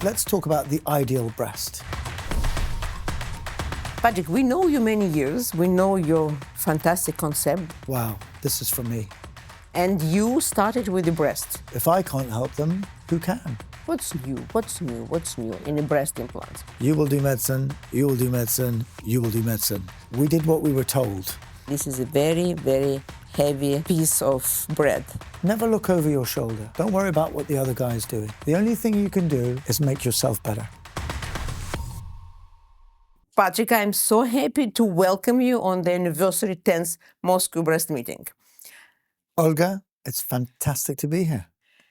let's talk about the ideal breast. Patrick, we know you many years. We know your fantastic concept. Wow, this is for me. And you started with the breast. If I can't help them, who can? What's new? What's new? What's new in the breast implants? You will do medicine, you will do medicine, you will do medicine. We did what we were told. This is a very, very heavy piece of bread. Never look over your shoulder. Don't worry about what the other guy is doing. The only thing you can do is make yourself better. Patrick, I'm so happy to welcome you on the anniversary 10th Moscow breast meeting. Olga, it's fantastic to be here.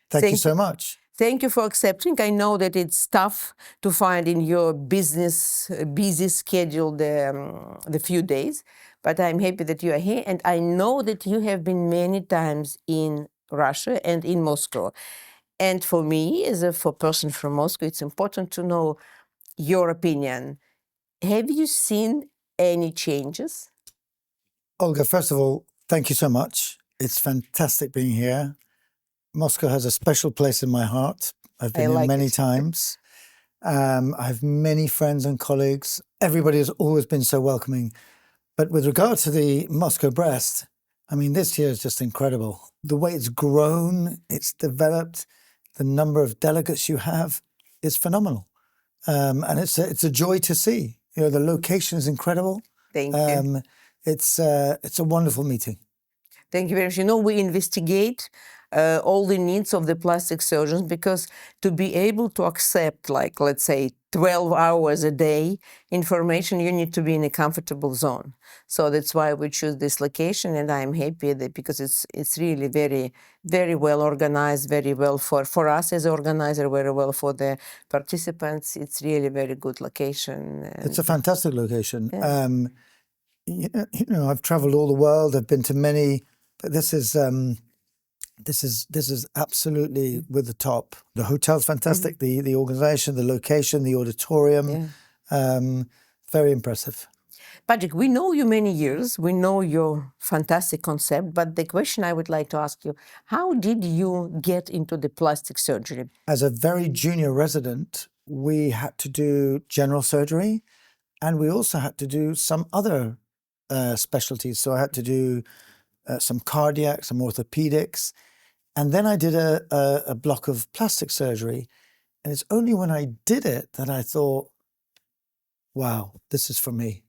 Thank you so much. Thank you for accepting. I know that it's tough to find in your business busy schedule the few days, but I'm happy that you are here. And I know that you have been many times in Russia and in Moscow. And for me, as a person from Moscow, it's important to know your opinion. Have you seen any changes? Olga, first of all, thank you so much. It's fantastic being here. Moscow has a special place in my heart. I've been here many times. I have many friends and colleagues. Everybody has always been so welcoming. But with regard to the Moscow breast, I mean, this year is just incredible. The way it's grown, it's developed, the number of delegates you have is phenomenal. And it's a joy to see. You know, the location is incredible. Thank you. It's a wonderful meeting. Thank you very much. You know, we investigate all the needs of the plastic surgeons because to be able to accept, like, let's say, 12 hours a day information, you need to be in a comfortable zone. So that's why we choose this location, and I'm happy that because it's really very, very well organized, very well for us as an organizer, very well for the participants. It's really very good location. It's a fantastic location. Yeah. You know, I've traveled all the world. I've been to many, but this is absolutely with the top. The hotel's fantastic. Mm-hmm. The organization, the location, the auditorium, very impressive. Patrick, we know you many years. We know your fantastic concept. But the question I would like to ask you, how did you get into the plastic surgery? As a very junior resident, we had to do general surgery, and we also had to do some other specialties. So I had to do some cardiac, some orthopedics. And then I did a block of plastic surgery. And it's only when I did it that I thought, wow, this is for me.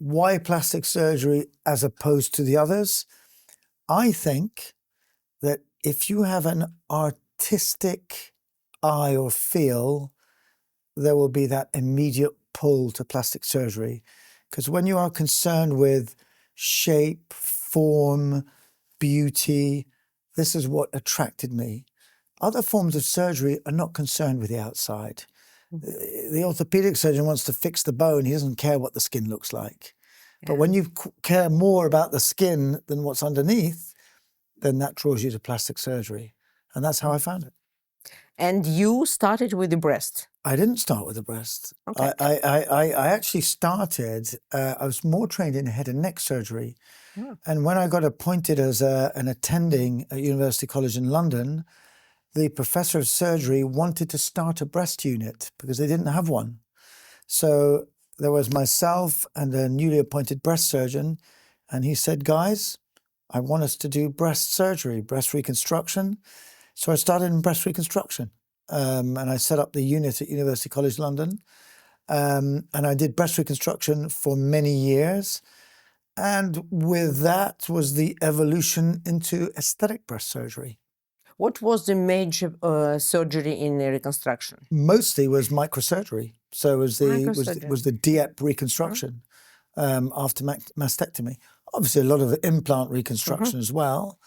Why plastic surgery as opposed to the others? I think that if you have an artistic eye or feel, there will be that immediate pull to plastic surgery. Because when you are concerned with shape, form, beauty, this is what attracted me. Other forms of surgery are not concerned with the outside. The orthopedic surgeon wants to fix the bone. He doesn't care what the skin looks like. Yeah. But when you care more about the skin than what's underneath, then that draws you to plastic surgery. And that's how I found it. And you started with the breast? I didn't start with the breast. Okay. I actually started, I was more trained in head and neck surgery. Yeah. And when I got appointed as an attending at University College in London, the professor of surgery wanted to start a breast unit because they didn't have one. So there was myself and a newly appointed breast surgeon, and he said, guys, I want us to do breast surgery, breast reconstruction. So I started in breast reconstruction, and I set up the unit at University College London, and I did breast reconstruction for many years. And with that was the evolution into aesthetic breast surgery. What was the major surgery in reconstruction? Mostly was microsurgery. So it was the DIEP reconstruction after mastectomy. Obviously, a lot of implant reconstruction as well.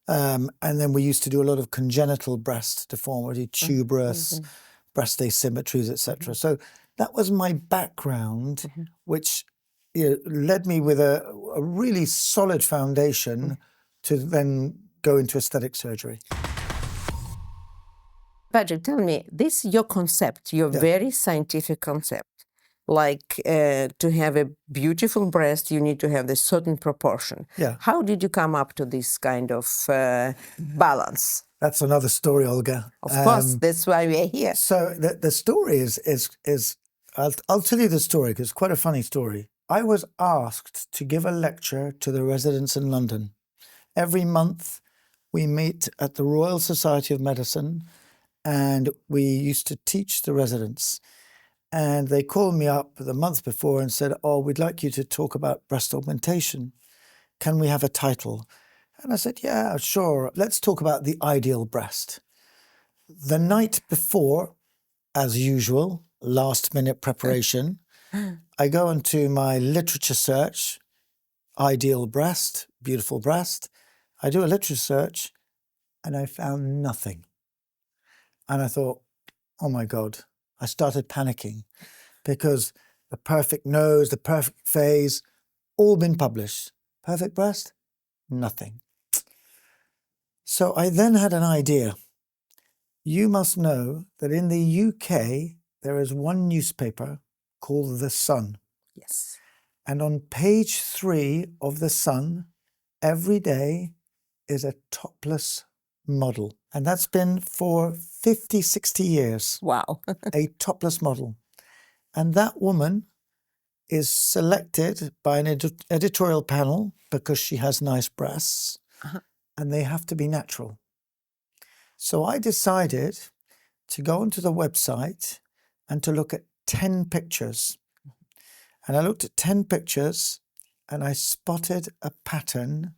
And then we used to do a lot of congenital breast deformity, tuberous, breast asymmetries, etc. So that was my background, which led me with a really solid foundation to then go into aesthetic surgery. Patrick, tell me, this is your concept, your very scientific concept. Like to have a beautiful breast, you need to have a certain proportion. Yeah. How did you come up to this kind of balance? That's another story, Olga. Of course, that's why we are here. So the story is I'll tell you the story because it's quite a funny story. I was asked to give a lecture to the residents in London. Every month we meet at the Royal Society of Medicine and we used to teach the residents. And they called me up the month before and said, "Oh, we'd like you to talk about breast augmentation. Can we have a title?" And I said, "Yeah, sure. Let's talk about the ideal breast." The night before, as usual, last minute preparation, I go into my literature search, ideal breast, beautiful breast. I do a literature search and I found nothing. And I thought, oh my God, I started panicking because the perfect nose, the perfect face, all been published. Perfect breast, nothing. So I then had an idea. You must know that in the UK, there is one newspaper called The Sun. Yes. And on page 3 of The Sun, every day is a topless model. And that's been for 50, 60 years. Wow. A topless model. And that woman is selected by an editorial panel because she has nice breasts, and they have to be natural. So I decided to go onto the website and to look at 10 pictures. And I looked at 10 pictures and I spotted a pattern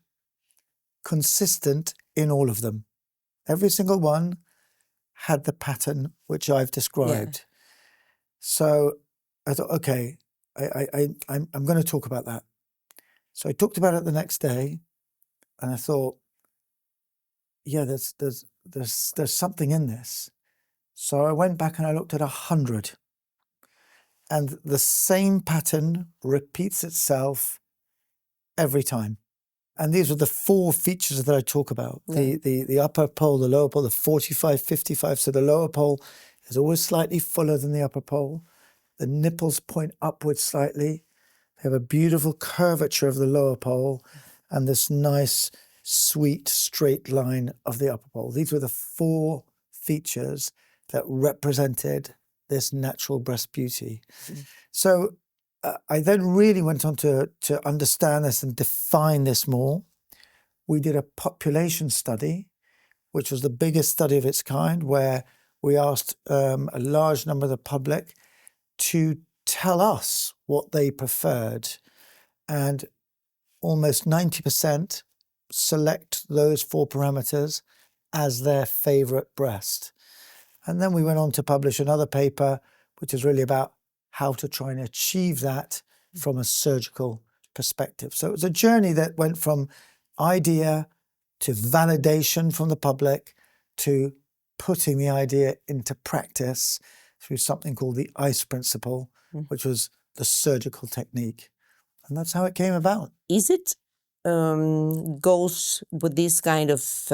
consistent in all of them. Every single one had the pattern which I've described. Yeah. So I thought, okay, I'm going to talk about that. So I talked about it the next day and I thought, yeah, there's something in this. So I went back and I looked at 100. And the same pattern repeats itself every time. And these are the 4 features that I talk about. Yeah. The upper pole, the lower pole, the 45, 55. So the lower pole is always slightly fuller than the upper pole. The nipples point upwards slightly. They have a beautiful curvature of the lower pole and this nice, sweet, straight line of the upper pole. These were the 4 features that represented this natural breast beauty. Mm. So I then really went on to understand this and define this more. We did a population study, which was the biggest study of its kind, where we asked a large number of the public to tell us what they preferred. And almost 90% select those 4 parameters as their favorite breast. And then we went on to publish another paper, which is really about how to try and achieve that from a surgical perspective. So it was a journey that went from idea to validation from the public to putting the idea into practice through something called the ICE principle, which was the surgical technique. And that's how it came about. Is it goes with this kind of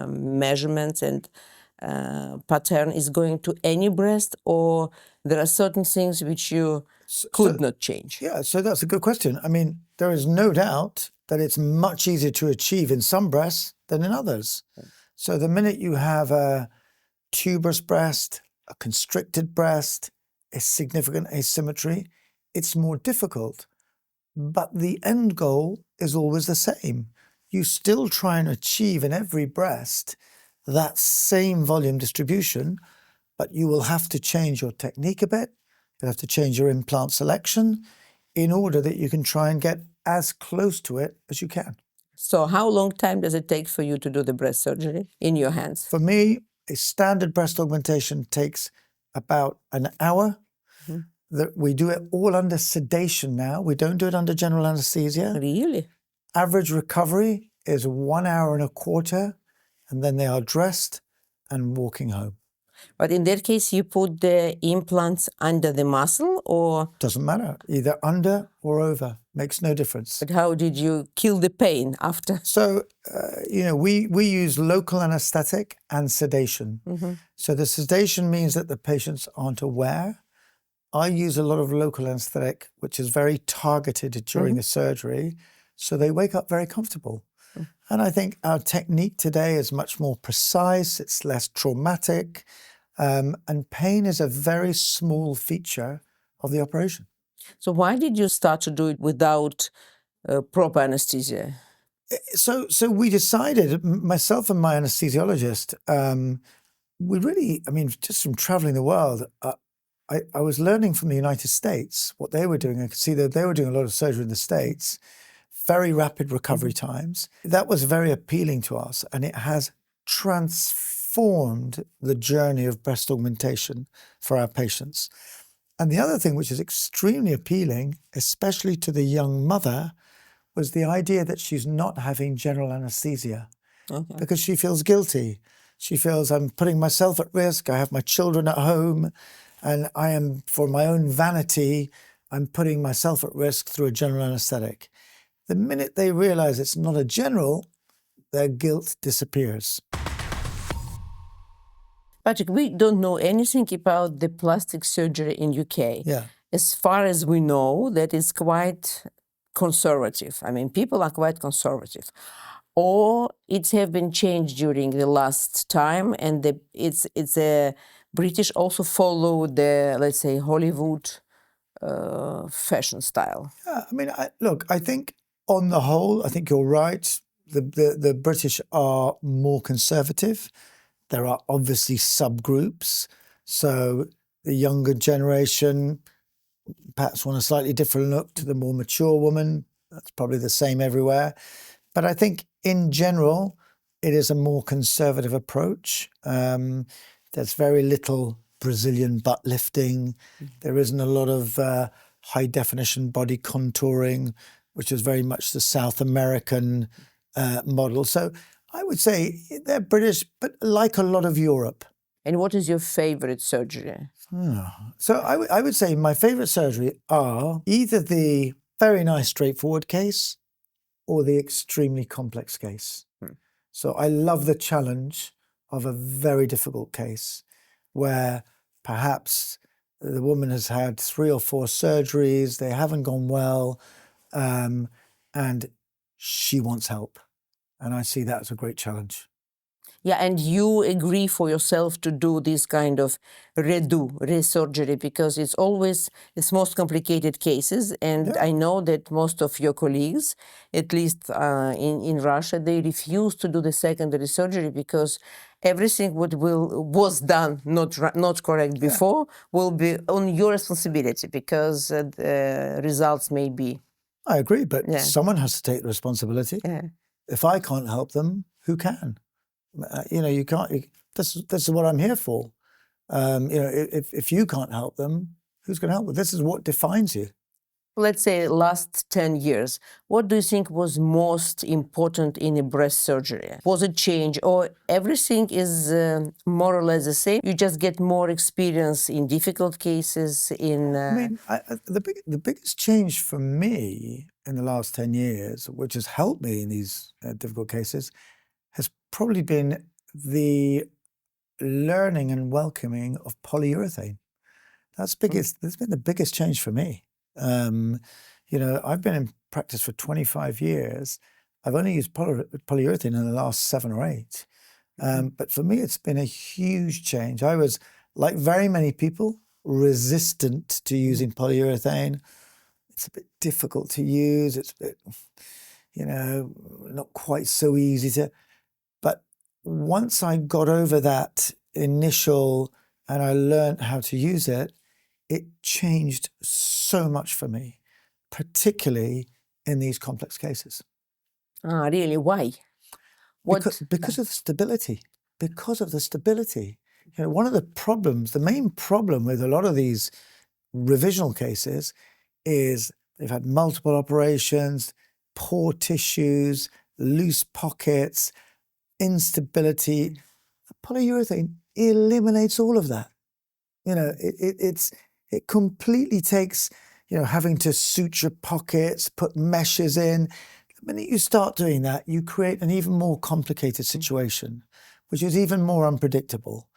measurements and pattern is going to any breast, or there are certain things which you could not change? Yeah, so that's a good question. I mean, there is no doubt that it's much easier to achieve in some breasts than in others. So the minute you have a tuberous breast, a constricted breast, a significant asymmetry, it's more difficult. But the end goal is always the same. You still try and achieve in every breast that same volume distribution, but you will have to change your technique a bit. You'll have to change your implant selection in order that you can try and get as close to it as you can. So how long time does it take for you to do the breast surgery in your hands? For me, a standard breast augmentation takes about an hour. We do it all under sedation now. We don't do it under general anesthesia. Really? Average recovery is 1 hour and a quarter, and then they are dressed and walking home. But in that case, you put the implants under the muscle, or? Doesn't matter, either under or over, makes no difference. But how did you kill the pain after? So, we use local anesthetic and sedation. So the sedation means that the patients aren't aware. I use a lot of local anesthetic, which is very targeted during the surgery, so they wake up very comfortable. And I think our technique today is much more precise, it's less traumatic, and pain is a very small feature of the operation. So why did you start to do it without proper anesthesia? So we decided, myself and my anesthesiologist, we really, I mean, just from traveling the world, I was learning from the United States what they were doing. I could see that they were doing a lot of surgery in the States, very rapid recovery times. That was very appealing to us, and it has transformed the journey of breast augmentation for our patients. And the other thing which is extremely appealing, especially to the young mother, was the idea that she's not having general anesthesia because she feels guilty. She feels, I'm putting myself at risk, I have my children at home, and I am, for my own vanity, I'm putting myself at risk through a general anesthetic. The minute they realize it's not a general, their guilt disappears. Patrick, we don't know anything about the plastic surgery in UK. Yeah. As far as we know, that is quite conservative. I mean, people are quite conservative. Or it have been changed during the last time, and it's a British also follow the, let's say, Hollywood fashion style. Yeah, I mean, look, I think on the whole, I think you're right. The British are more conservative. There are obviously subgroups. So the younger generation perhaps want a slightly different look to the more mature woman. That's probably the same everywhere. But I think in general, it is a more conservative approach. There's very little Brazilian butt lifting. There isn't a lot of high definition body contouring, which is very much the South American model. So I would say they're British, but like a lot of Europe. And what is your favorite surgery? So I would say my favorite surgery are either the very nice straightforward case or the extremely complex case. So I love the challenge of a very difficult case where perhaps the woman has had 3 or 4 surgeries, they haven't gone well, and she wants help. And I see that as a great challenge. Yeah, and you agree for yourself to do this kind of resurgery because it's always the most complicated cases. And I know that most of your colleagues, at least in Russia, they refuse to do the secondary surgery because everything what was done not correct before will be on your responsibility because the results may be. I agree, but someone has to take the responsibility. Yeah. If I can't help them, who can? You can't. This is what I'm here for. If you can't help them, who's going to help them? This is what defines you. Let's say last 10 years, what do you think was most important in a breast surgery? Was it change or everything is more or less the same? You just get more experience in difficult cases in... I mean, the biggest change for me in the last 10 years, which has helped me in these difficult cases, has probably been the learning and welcoming of polyurethane. That's been the biggest change for me. I've been in practice for 25 years. I've only used polyurethane in the last 7 or 8. But for me, it's been a huge change. I was, like very many people, resistant to using polyurethane. It's a bit difficult to use. It's a bit, not quite so easy to... But once I got over that initial and I learned how to use it, it changed so much for me, particularly in these complex cases. Ah, really? Why? Because of the stability. Because of the stability. One of the problems, the main problem with a lot of these revisional cases is they've had multiple operations, poor tissues, loose pockets, instability. The polyurethane eliminates all of that. It completely takes, having to suture pockets, put meshes in. The minute you start doing that, you create an even more complicated situation, which is even more unpredictable.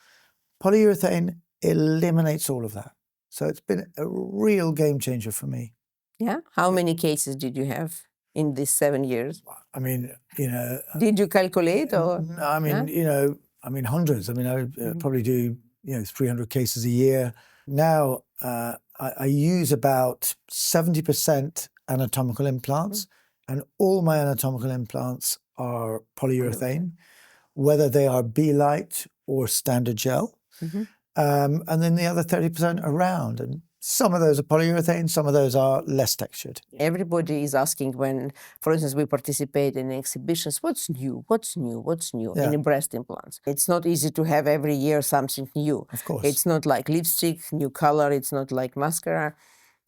Polyurethane eliminates all of that. So it's been a real game changer for me. Yeah? How many cases did you have? in these 7 years? I mean, Did you calculate or? I mean, hundreds. I mean, I probably do 300 cases a year. Now, I use about 70% anatomical implants, and all my anatomical implants are polyurethane, whether they are B-Light or standard gel. And then the other 30% are round. And some of those are polyurethane, some of those are less textured. Everybody is asking when, for instance, we participate in exhibitions, what's new Yeah. in breast implants? It's not easy to have every year something new. Of course. It's not like lipstick, new color, it's not like mascara.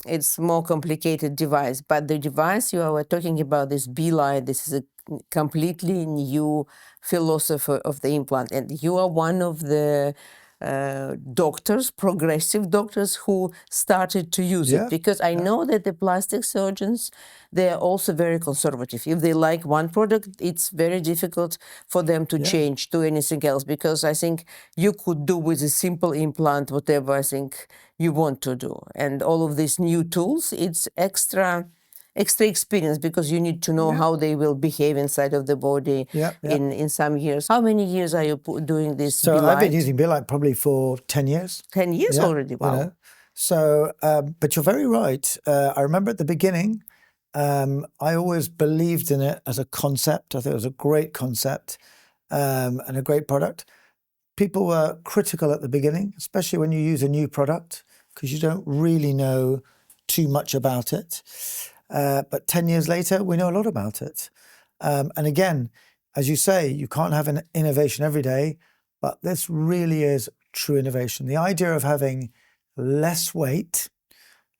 It's more complicated device. But the device you are talking about, this B-Light, this is a completely new philosophy of the implant. And you are one of the doctors, progressive doctors, who started to use it, because I know that the plastic surgeons, they are also very conservative. If they like one product, it's very difficult for them to change to anything else, because I think you could do with a simple implant whatever I think you want to do. And all of these new tools, it's extra experience, because you need to know how they will behave inside of the body in some years. How many years are you doing this So B-Light? I've been using B-Light probably for 10 years. 10 years already? Wow. So, but you're very right. I remember at the beginning, I always believed in it as a concept. I thought it was a great concept and a great product. People were critical at the beginning, especially when you use a new product, because you don't really know too much about it. But 10 years later, we know a lot about it. And again, as you say, you can't have an innovation every day, but this really is true innovation. The idea of having less weight,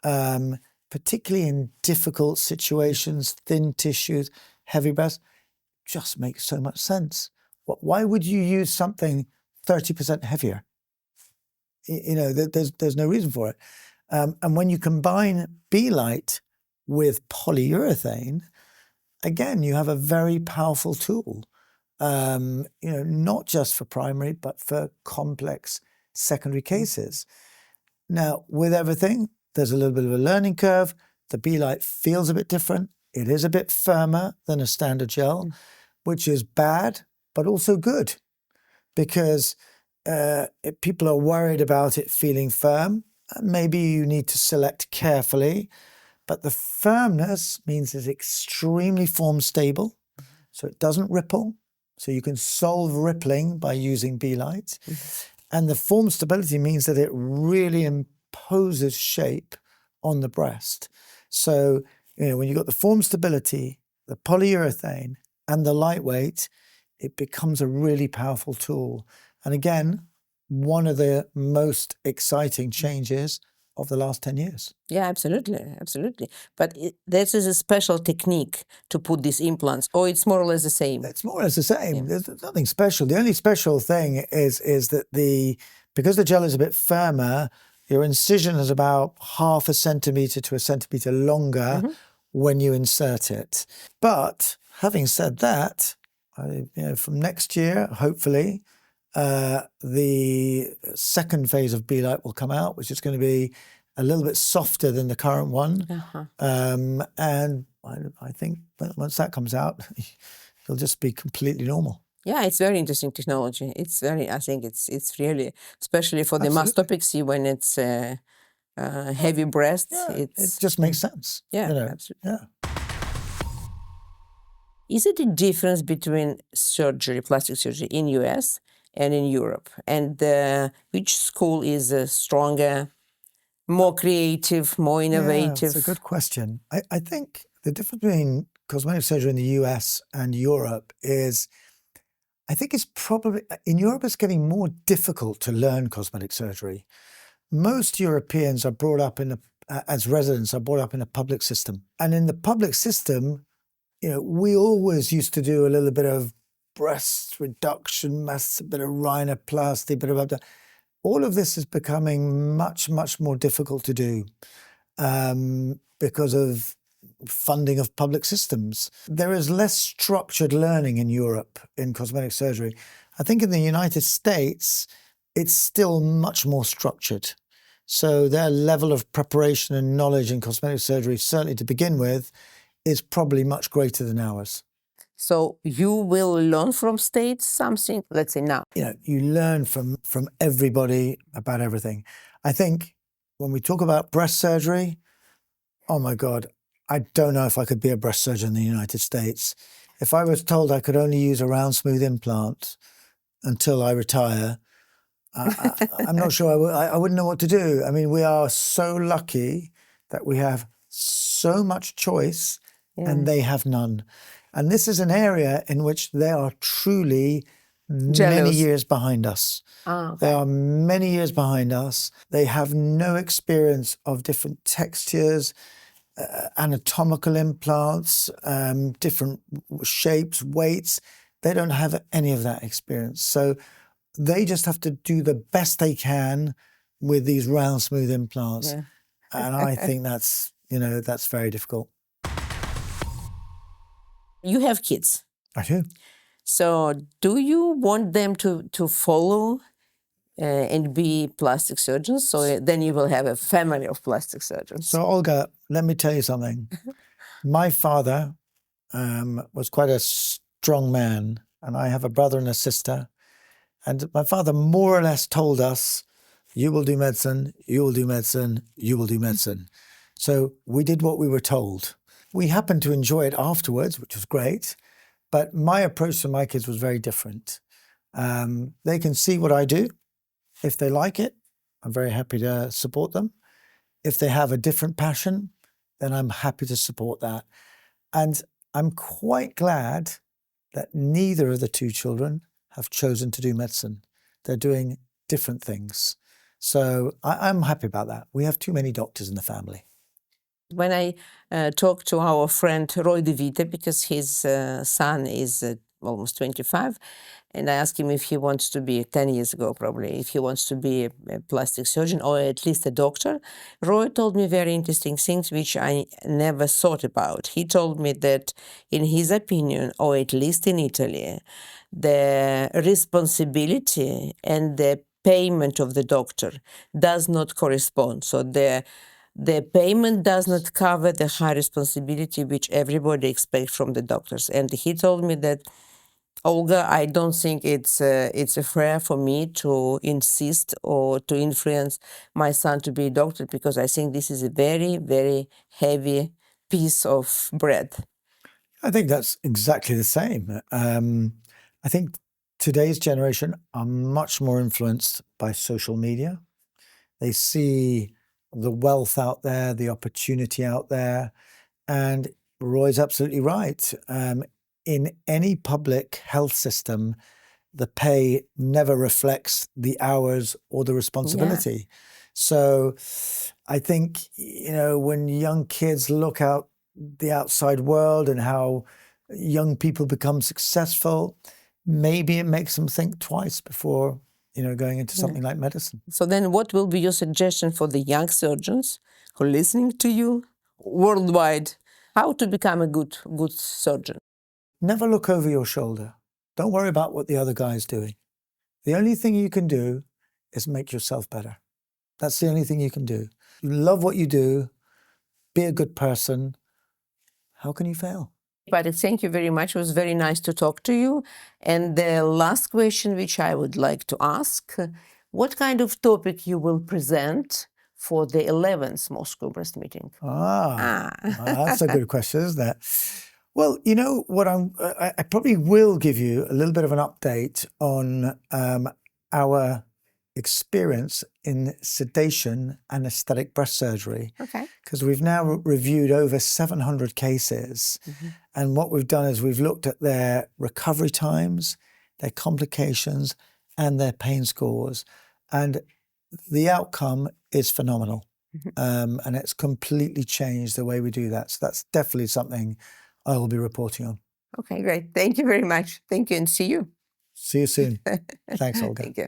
particularly in difficult situations, thin tissues, heavy breast, just makes so much sense. Why would you use something 30% heavier? There's no reason for it. And when you combine B-Light with polyurethane, again, you have a very powerful tool, not just for primary, but for complex secondary cases. Now, with everything, there's a little bit of a learning curve. The B-Light feels a bit different. It is a bit firmer than a standard gel, which is bad, but also good, because if people are worried about it feeling firm, maybe you need to select carefully. But the firmness means it's extremely form stable, so it doesn't ripple. So you can solve rippling by using B-Light. And the form stability means that it really imposes shape on the breast. So, when you've got the form stability, the polyurethane, and the lightweight, it becomes a really powerful tool. And again, one of the most exciting changes of the last 10 years. Yeah, absolutely. But this is a special technique to put these implants, or it's more or less the same? It's more or less the same. There's nothing special. The only special thing is that because the gel is a bit firmer, your incision is about 0.5 centimeter to 1 centimeter longer when you insert it. But having said that, from next year, hopefully, the second phase of B-Light will come out, which is going to be a little bit softer than the current one. And I think once that comes out, it'll just be completely normal. Yeah, it's very interesting technology. I think it's really, especially for the mastopexy, when it's heavy breasts. It just makes sense. Absolutely. Yeah. Is it a difference between surgery, plastic surgery in US and in Europe? And which school is stronger, more creative, more innovative? Yeah, it's a good question. I think the difference between cosmetic surgery in the US and Europe is, I think it's probably, in Europe it's getting more difficult to learn cosmetic surgery. Most Europeans are brought up as residents, are brought up in a public system. And in the public system, we always used to do a little bit of breast reduction, a bit of rhinoplasty, a bit of abdomen. All of this is becoming much, much more difficult to do because of funding of public systems. There is less structured learning in Europe in cosmetic surgery. I think in the United States, it's still much more structured. So their level of preparation and knowledge in cosmetic surgery, certainly to begin with, is probably much greater than ours. So you will learn from states something, let's say now. You know, you learn from everybody about everything. I think when we talk about breast surgery, oh my God, I don't know if I could be a breast surgeon in the United States. If I was told I could only use a round, smooth implant until I retire, I'm not sure I wouldn't know what to do. I mean, we are so lucky that we have so much choice and they have none. And this is an area in which they are truly many years behind us. Ah, okay. They are many years behind us. They have no experience of different textures, anatomical implants, different shapes, weights. They don't have any of that experience. So they just have to do the best they can with these round, smooth implants. Yeah. And I think that's, you know, that's very difficult. You have kids. I do. So do you want them to follow and be plastic surgeons? So then you will have a family of plastic surgeons. So Olga, let me tell you something. My father was quite a strong man, and I have a brother and a sister. And my father more or less told us, you will do medicine, you will do medicine, you will do medicine. So we did what we were told. We happened to enjoy it afterwards, which was great. But my approach to my kids was very different. They can see what I do. If they like it, I'm very happy to support them. If they have a different passion, then I'm happy to support that. And I'm quite glad that neither of the two children have chosen to do medicine. They're doing different things. So I'm happy about that. We have too many doctors in the family. When I talked to our friend Roy De Vita, because his son is almost 25, and I asked him if he wants to be, 10 years ago probably, if he wants to be a plastic surgeon or at least a doctor, Roy told me very interesting things which I never thought about. He told me that in his opinion, or at least in Italy, the responsibility and the payment of the doctor does not correspond. So the payment does not cover the high responsibility which everybody expects from the doctors. And he told me that, Olga, I don't think it's fair for me to insist or to influence my son to be a doctor, because I think this is a very, very heavy piece of bread. I think that's exactly the same. I think today's generation are much more influenced by social media. They see the wealth out there, the opportunity out there. And Roy's absolutely right. In any public health system, the pay never reflects the hours or the responsibility. Yeah. So I think, you know, when young kids look out the outside world and how young people become successful, maybe it makes them think twice before, you know, going into something like medicine. So then what will be your suggestion for the young surgeons who are listening to you worldwide? How to become a good surgeon? Never look over your shoulder. Don't worry about what the other guy's doing. The only thing you can do is make yourself better. That's the only thing you can do. You love what you do, be a good person. How can you fail? Patrick, thank you very much. It was very nice to talk to you. And the last question which I would like to ask, what kind of topic you will present for the 11th Moscow breast meeting? That's a good question, isn't it? Well, you know what, I probably will give you a little bit of an update on our experience in sedation and aesthetic breast surgery. Okay. Because we've now reviewed over 700 cases. Mm-hmm. And what we've done is we've looked at their recovery times, their complications, and their pain scores. And the outcome is phenomenal. Mm-hmm. And it's completely changed the way we do that. So that's definitely something I will be reporting on. Okay, great. Thank you very much. Thank you, and see you. See you soon. Thanks, Olga. Thank you.